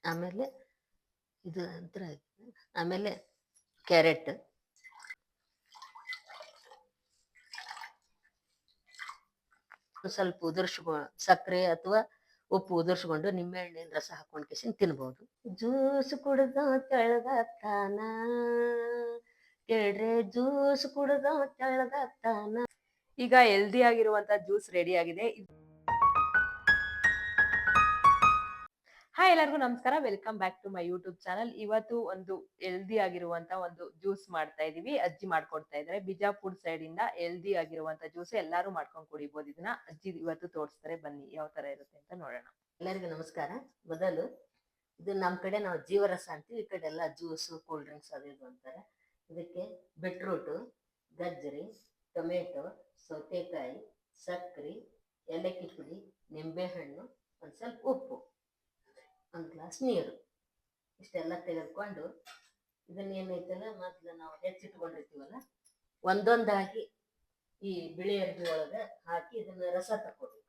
ಆಮೇಲೆ ಇದು ಅಂತರ ಆಮೇಲೆ ಕ್ಯಾರೆಟ್, ಸ್ವಲ್ಪ ಸಕ್ಕರೆ ಅಥವಾ ಉಪ್ಪು ಉದುರ್ಸ್ಕೊಂಡು ನಿಂಬೆಹಣ್ಣಿನ ರಸ ಹಾಕೊಂಡ್ ಕಿಸಿನ್ ತಿನ್ಬಹುದು. ಜ್ಯೂಸ್ ಕುಡ್ದ ತೆಳ್ಗತ್ತಾನ, ಕೇಳ್ರೆ ಜ್ಯೂಸ್ ಕುಡ್ದ ತೆಳ್ಗತ್ತಾನ. ಈಗ ಹೆಲ್ದಿ ಆಗಿರುವಂತ ಜ್ಯೂಸ್ ರೆಡಿ ಆಗಿದೆ. ಹಾಯ್, ಎಲ್ಲರಿಗೂ ನಮಸ್ಕಾರ. Welcome back to my YouTube channel. ಇವತ್ತು ಒಂದು ಹೆಲ್ದಿ ಆಗಿರುವಂತ ಒಂದು ಜ್ಯೂಸ್ ಮಾಡ್ತಾ ಇದೀವಿ. ಅಜ್ಜಿ ಮಾಡ್ಕೊಡ್ತಾ ಇದಾರೆ. ಬಿಜಾಪುರ್ ಸೈಡ್ ಇಂದ ಹೆಲ್ದಿ ಆಗಿರುವಂತ ಜ್ಯೂಸ್ ಎಲ್ಲಾರು ಮಾಡ್ಕೊಂಡ್ ಕುಡಿಬಹುದು. ಇದನ್ನ ಅಜ್ಜಿ ಇವತ್ತು ತೋರಿಸ್ತಾರೆ. ಬನ್ನಿ ಯಾವ ತರ ಇರುತ್ತೆ ಅಂತ ನೋಡೋಣ. ಎಲ್ಲರಿಗೂ ನಮಸ್ಕಾರ. ಮೊದಲು ಇದು ನಮ್ಮ ಕಡೆ ನಾವು ಜೀವರಸ ಅಂತೀವಿ, ಈ ಕಡೆ ಎಲ್ಲ ಜ್ಯೂಸು ಕೂಲ್ ಡ್ರಿಂಕ್ಸ್ ಅದು ಇದು ಅಂತಾರೆ. ಇದಕ್ಕೆ ಬೀಟ್ರೂಟು, ಗಜ್ಜರಿ, ಟೊಮೆಟೊ, ಸೌತೆಕಾಯಿ, ಸಕ್ಕರೆ, ಏಲಕ್ಕಿ ಪುಡಿ, ನಿಂಬೆಹಣ್ಣು, ಒಂದು ಸ್ವಲ್ಪ ಉಪ್ಪು, ಒಂದು ಗ್ಲಾಸ್ ನೀರು, ಇಷ್ಟೆಲ್ಲ ತೆಗೆದುಕೊಂಡು ಇದನ್ನ ಏನೈತಲ್ಲ ಮೊದಲು ನಾವು ಹೆಚ್ಚಿಟ್ಕೊಂಡಿರ್ತೀವಲ್ಲ ಒಂದೊಂದಾಗಿ ಈ ಬಿಳಿ ಅರ್ಬಿ ಒಳಗೆ ಹಾಕಿ ಇದನ್ನ ರಸ ತಕ್ಕೋಬೇಕು.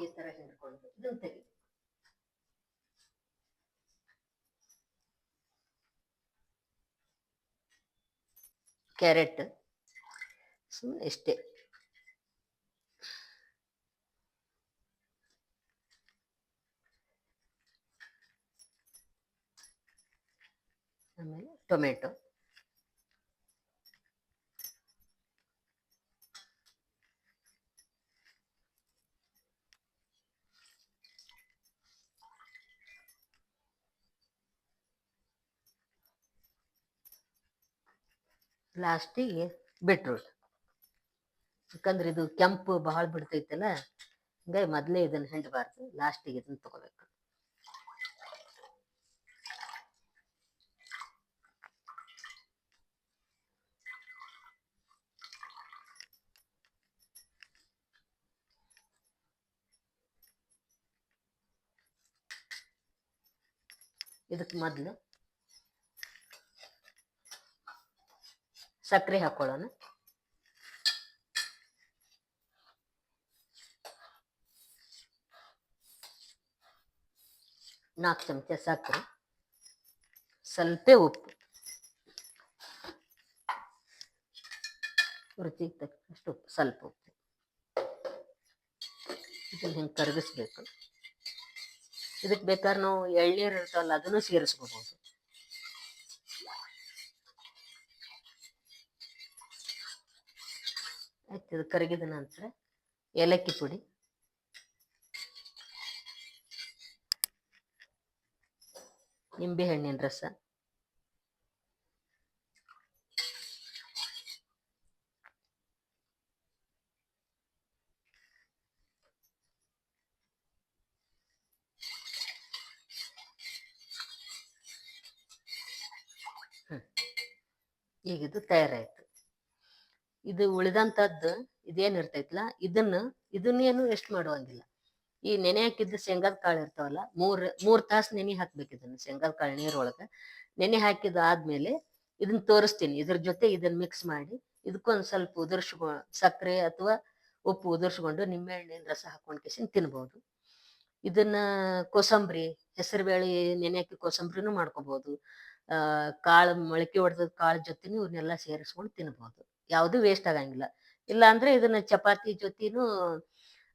ಈ ತರ ಹಿಂಡ್ಕೊಂಡು ಇದನ್ನ ತೆಗಿ. ಕ್ಯಾರೆಟ್ ಸುಮ್ಮನೆ ಇಷ್ಟೇ, ಆಮೇಲೆ ಟೊಮೆಟೊ, ಲಾಸ್ಟಿಗೆ ಬೀಟ್ರೂಟ್. ಯಾಕಂದ್ರೆ ಇದು ಕೆಂಪು ಬಹಳ ಬಿಡ್ತೈತಲ್ಲ, ಹಂಗಾಗಿ ಮೊದಲೇ ಇದನ್ನ ಹಿಂಡಬಾರ್ದು, ಲಾಸ್ಟಿಗೆ ಇದನ್ನ ತಗೋಬೇಕು. ಇದಕ್ಕೆ ಮೊದಲು ಸಕ್ಕರೆ ಹಾಕೊಳ್ಳೋಣ. ನಾಲ್ಕು ಚಮಚ ಸಕ್ಕರೆ, ಸ್ವಲ್ಪ ಉಪ್ಪು, ರುಚಿಗೆ ತಕ್ಕಷ್ಟು ಉಪ್ಪು, ಸ್ವಲ್ಪ ಉಪ್ಪು. ಇದನ್ನ ಹಿಂಗೆ ಕರಗಿಸ್ಬೇಕು. ಇದಕ್ಕೆ ಬೇಕಾದ್ರೆ ನಾವು ಎಳ್ನೀರು ಇರ್ತಾವಲ್ಲ ಅದನ್ನು ಸೇರಿಸ್ಕೋಬಹುದು. ಆಯ್ತು, ಇದು ಕರಗಿದ ನಂತರ ಏಲಕ್ಕಿ ಪುಡಿ, ನಿಂಬೆಹಣ್ಣಿನ ರಸ, ಈಗ ಇದು ತಯಾರಾಯ್ತು. ಇದು ಉಳಿದಂಥದ್ದು ಇದೇನು ಇರ್ತೈತಲ್ಲ ಇದನ್ನೇನು ಎಷ್ಟು ಮಾಡುವಂಗಿಲ್ಲ. ಈ ನೆನೆ ಹಾಕಿದ್ದು ಶೇಂಗಾದ ಕಾಳು ಇರ್ತಾವಲ್ಲ, ಮೂರ್ ತಾಸು ನೆನೆ ಹಾಕ್ಬೇಕು. ಇದನ್ನ ಶೇಂಗಾದ ಕಾಳು ನೀರೊಳಗೆ ನೆನೆ ಹಾಕಿದ ಆದ್ಮೇಲೆ ಇದನ್ನ ತೋರಿಸ್ತೀನಿ. ಇದ್ರ ಜೊತೆ ಇದನ್ನ ಮಿಕ್ಸ್ ಮಾಡಿ ಇದಕ್ಕೊಂದು ಸ್ವಲ್ಪ ಸಕ್ಕರೆ ಅಥವಾ ಉಪ್ಪು ಉದುರ್ಸ್ಕೊಂಡು ನಿಂಬೆಹಣ್ಣಿನ ರಸ ಹಾಕೊಂಡ್ ಕಿಸಿನ್ ತಿನ್ಬಹುದು. ಇದನ್ನ ಕೋಸಂಬರಿ, ಹೆಸರುಬೇಳೆ ನೆನೆ ಹಾಕಿ ಕೋಸಂಬರಿನೂ ಮಾಡ್ಕೋಬಹುದು. ಕಾಳು ಮೊಳಕೆ ಹೊಡೆದ ಕಾಳು ಜೊತೆನೂ ಇವನ್ನೆಲ್ಲ ಸೇರಿಸ್ಕೊಂಡು ತಿನ್ಬಹುದು. ಯಾವುದು ವೇಸ್ಟ್ ಆಗಂಗಿಲ್ಲ. ಇಲ್ಲ ಅಂದ್ರೆ ಇದನ್ನ ಚಪಾತಿ ಜೊತೆನೂ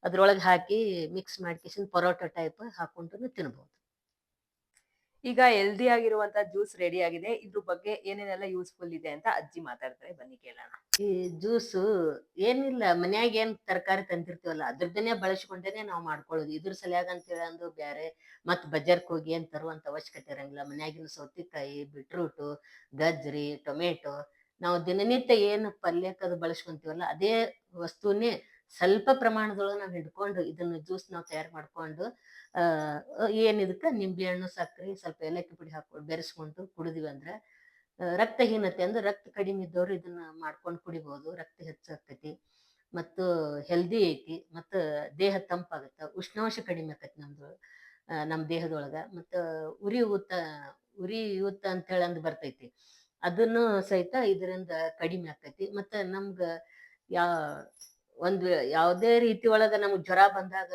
ಅದ್ರೊಳಗೆ ಹಾಕಿ ಮಿಕ್ಸ್ ಮಾಡ್ಕಿಸಿನ್ ಪರೋಟ ಟೈಪ್ ಹಾಕೊಂಡು ತಿನ್ಬಹುದು. ಈಗ ಹೆಲ್ದಿ ಆಗಿರುವಂತ ಜ್ಯೂಸ್ ರೆಡಿ ಆಗಿದೆ. ಇದ್ರ ಬಗ್ಗೆ ಏನೇನೆಲ್ಲ ಯೂಸ್ಫುಲ್ ಇದೆ ಅಂತ ಅಜ್ಜಿ ಮಾತಾಡ್ತಾರೆ. ಬನ್ನಿ ಕೇಳೋಣ. ಈ ಜ್ಯೂಸು ಏನಿಲ್ಲ, ಮನ್ಯಾಗ ಏನ್ ತರಕಾರಿ ತಂದಿರ್ತೀವಲ್ಲ ಅದ್ರದ್ದನ್ನೇ ಬಳಸ್ಕೊಂಡೇನೆ ನಾವು ಮಾಡ್ಕೊಳ್ಳೋದು. ಇದ್ರ ಸಲುವಾಗ ಅಂತೇಳಿ ಅಂದು ಬ್ಯಾರೆ ಮತ್ ಬಜಾರ್ಕ್ ಹೋಗಿ ಏನ್ ತರುವಂತ ಅವಶ್ಯಕತೆ ಇರಂಗಿಲ್ಲ. ಮನ್ಯಾಗಿನ ಸೌತೆಕಾಯಿ, ಬೀಟ್ರೂಟು, ಗಜ್ರಿ, ಟೊಮೆಟೊ ನಾವು ದಿನನಿತ್ಯ ಏನು ಪಲ್ಯಕ್ಕದು ಬಳಸ್ಕೊಂತೀವಲ್ಲ ಅದೇ ವಸ್ತುನೇ ಸ್ವಲ್ಪ ಪ್ರಮಾಣದೊಳಗೆ ನಾವು ಹಿಡ್ಕೊಂಡು ಇದನ್ನ ಜ್ಯೂಸ್ ನಾವು ತಯಾರು ಮಾಡ್ಕೊಂಡು ಏನ್ ಇದಕ್ಕೆ ನಿಂಬೆಹಣ್ಣು, ಸಕ್ಕರೆ, ಸ್ವಲ್ಪ ಏಲಕ್ಕಿ ಪುಡಿ ಹಾಕೊಂಡು ಬೆರೆಸ್ಕೊಂಡು ಕುಡಿದಿವಿ ಅಂದ್ರೆ ರಕ್ತಹೀನತೆ ಅಂದ್ರೆ ರಕ್ತ ಕಡಿಮೆ ಇದ್ದವ್ರು ಇದನ್ನ ಮಾಡ್ಕೊಂಡು ಕುಡಿಬಹುದು. ರಕ್ತ ಹೆಚ್ಚಾಗ್ತೈತಿ ಮತ್ತು ಹೆಲ್ದಿ ಐತಿ, ಮತ್ತು ದೇಹ ತಂಪಾಗತ್ತ, ಉಷ್ಣಾಂಶ ಕಡಿಮೆ ಆಕೈತಿ ನಮ್ಮ ದೇಹದೊಳಗ. ಮತ್ತು ಉರಿ ಊತ ಅಂತ ಹೇಳಿ ಅಂದ್ ಬರ್ತೈತಿ. ಅದನ್ನು ಸಹಿತ ಇದರಿಂದ ಕಡಿಮೆ ಆಕೈತಿ. ಮತ್ತೆ ನಮ್ಗ ಯಾ ಒಂದು ಯಾವುದೇ ರೀತಿ ಒಳಗ ನಮ್ಗ್ ಜ್ವರ ಬಂದಾಗ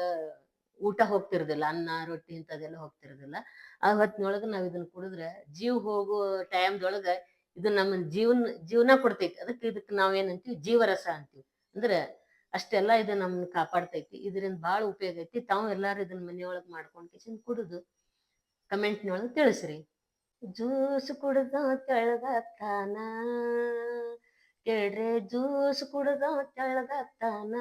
ಊಟ ಹೋಗ್ತಿರೋದಿಲ್ಲ, ಅನ್ನ ರೊಟ್ಟಿ ಇಂಥದೆಲ್ಲ ಹೋಗ್ತಿರೋದಿಲ್ಲ. ಆ ಹೊತ್ತಿನೊಳಗ ನಾವ್ ಇದನ್ನ ಕುಡಿದ್ರೆ ಜೀವ ಹೋಗೋ ಟೈಮ್ದೊಳಗ ಇದು ನಮ್ಮ ಜೀವನ ಕೊಡ್ತೈತಿ. ಇದಕ್ಕೆ ನಾವೇನಂತೀವಿ ಜೀವರಸ ಅಂತೀವಿ. ಅಂದ್ರೆ ಅಷ್ಟೆಲ್ಲ ಇದು ನಮ್ಮನ್ನ ಕಾಪಾಡ್ತೈತಿ. ಇದರಿಂದ ಬಾಳ ಉಪಯೋಗ ಐತಿ. ತಾವು ಎಲ್ಲಾರು ಇದನ್ನ ಮನೆಯೊಳಗ್ ಮಾಡ್ಕೊಂಡ್ ಕಿಸಿನ್ ಕುಡುದು ಕಮೆಂಟ್ನೊಳಗ್ ತಿಳಿಸ್ರಿ. ಜ್ಯೂಸ್ ಕುಡ್ದ ತೆಳ್ಳಗಾಗ್ತಾನ, ಕೇಳ್ರೆ ಜ್ಯೂಸ್ ಕುಡ್ದ ತೆಳ್ಳಗಾಗ್ತಾನ,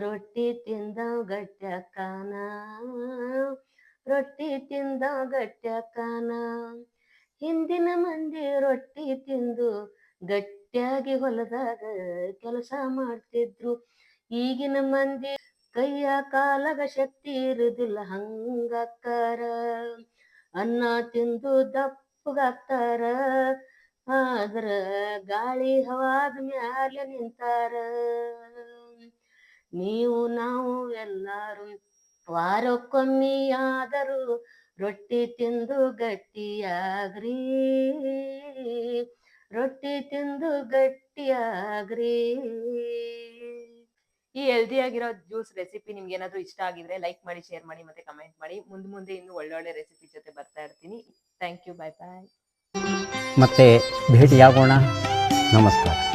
ರೊಟ್ಟಿ ತಿಂದವ್ ಗಟ್ಟ್ಯಾಕಾನ, ರೊಟ್ಟಿ ತಿಂದವ್ ಗಟ್ಟ್ಯಾಕಾನ. ಹಿಂದಿನ ಮಂದಿ ರೊಟ್ಟಿ ತಿಂದು ಗಟ್ಟಿಯಾಗಿ ಹೊಲದಾಗ ಕೆಲಸ ಮಾಡ್ತಿದ್ರು. ಈಗಿನ ಮಂದಿ ಕೈಯ ಕಾಲಾಗ ಶಕ್ತಿ ಇರುದಿಲ್ಲ, ಹಂಗಾಕ್ಕಾರ. ಅನ್ನ ತಿಂದು ದಪ್ಪಗಾಗ್ತಾರ, ಆದ್ರ ಗಾಳಿ ಹವಾದ ಮ್ಯಾಲೆ ನಿಂತಾರ. ನೀವು ನಾವು ಎಲ್ಲಾರು ವಾರಕ್ಕೊಮ್ಮಿಯಾದರೂ ರೊಟ್ಟಿ ತಿಂದು ಗಟ್ಟಿಯಾಗ್ರಿ, ರೊಟ್ಟಿ ತಿಂದು ಗಟ್ಟಿಯಾಗ್ರಿ. ಈ ಹೆಲ್ದಿ ಆಗಿರೋ ಜ್ಯೂಸ್ ರೆಸಿಪಿ ನಿಮ್ಗೆ ಏನಾದ್ರು ಇಷ್ಟ ಆಗಿದ್ರೆ ಲೈಕ್ ಮಾಡಿ, ಶೇರ್ ಮಾಡಿ, ಮತ್ತೆ ಕಮೆಂಟ್ ಮಾಡಿ. ಮುಂದೆ ಇನ್ನು ಒಳ್ಳೊಳ್ಳೆ ರೆಸಿಪಿ ಜೊತೆ ಬರ್ತಾ ಇರ್ತೀನಿ. ಥ್ಯಾಂಕ್ ಯು, ಬಾಯ್ ಬಾಯ್. ಮತ್ತೆ ಭೇಟಿಯಾಗೋಣ. ನಮಸ್ಕಾರ.